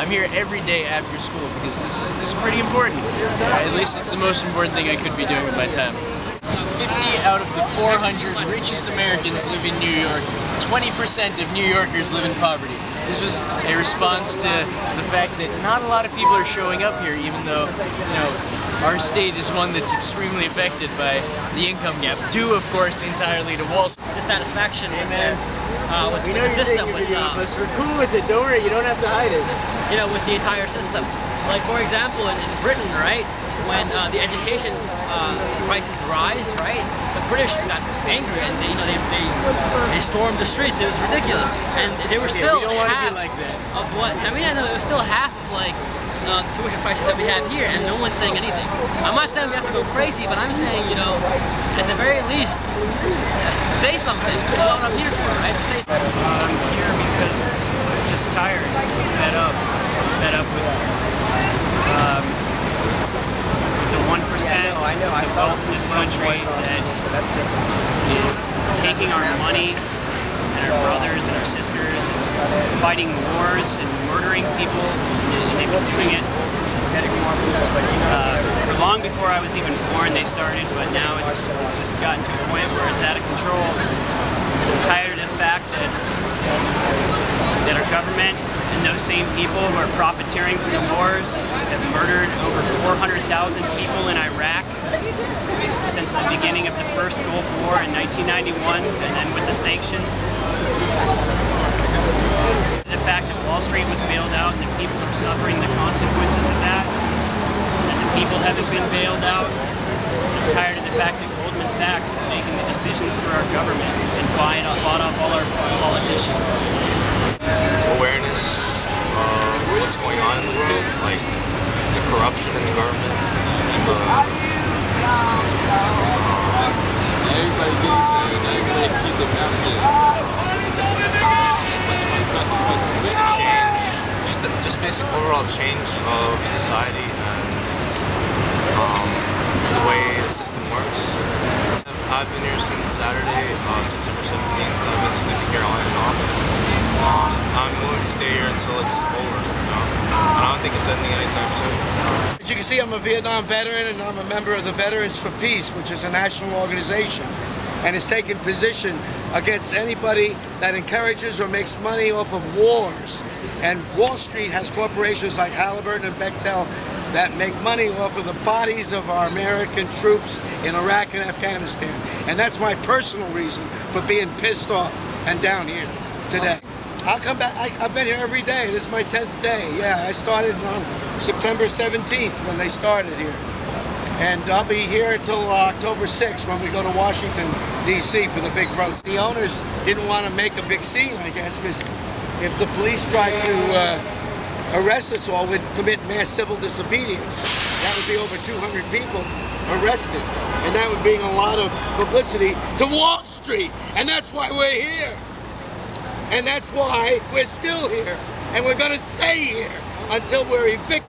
I'm here every day after school because this is pretty important. At least it's the most important thing I could be doing with my time. 50 out of the 400 richest Americans live in New York. 20% of New Yorkers live in poverty. This was a response to the fact that not a lot of people are showing up here, even though, our state is one that's extremely affected by the income gap, due, of course, entirely to Wall Street. Dissatisfaction with the system. We're cool with it. Don't worry, you don't have to hide it. With the entire system. Like, for example, in Britain, right, when the education prices rise, right, the British got angry and they stormed the streets. It was ridiculous, and they were still half of what. I mean, I know it was still half of tuition prices that we have here, and no one's saying anything. I'm not saying we have to go crazy, but I'm saying, at the very least, say something. That's what I'm here for, right? Say something. I'm here because I'm just tired, fed up with the 1% of wealth in this country that is taking our money and our brothers and our sisters and fighting wars and murdering people, and they've been doing it for long before I was even born. They started, but now it's just gotten to a point where it's out of control. I'm tired of the fact that our government and those same people who are profiteering from the wars have murdered over 400,000 people in Iraq since the beginning of the first Gulf War in 1991, and then with the sanctions. The fact that Wall Street was bailed out and the people are suffering the consequences of that, and the people haven't been bailed out. I'm tired of the fact that Goldman Sachs is making the decisions for our government and bought off all our politicians. Awareness of what's going on in the world, like the corruption in the government, everybody gets sick, everybody keep the mouth shut. Just a change, just basic overall change of society and the way the system works. I've been here since Saturday, September 17th. I've been sleeping here on and off. I'm willing to stay here until it's over. I don't think it's ending anytime soon. As you can see, I'm a Vietnam veteran, and I'm a member of the Veterans for Peace, which is a national organization, and has taken position against anybody that encourages or makes money off of wars. And Wall Street has corporations like Halliburton and Bechtel that make money off of the bodies of our American troops in Iraq and Afghanistan. And that's my personal reason for being pissed off and down here today. I'll come back. I've been here every day. This is my 10th day. Yeah, I started on September 17th when they started here. And I'll be here until October 6th when we go to Washington, D.C. for the big vote. The owners didn't want to make a big scene, I guess, because if the police tried to arrest us all, we'd commit mass civil disobedience. That would be over 200 people arrested. And that would bring a lot of publicity to Wall Street. And that's why we're here. And that's why we're still here. And we're going to stay here until we're evicted.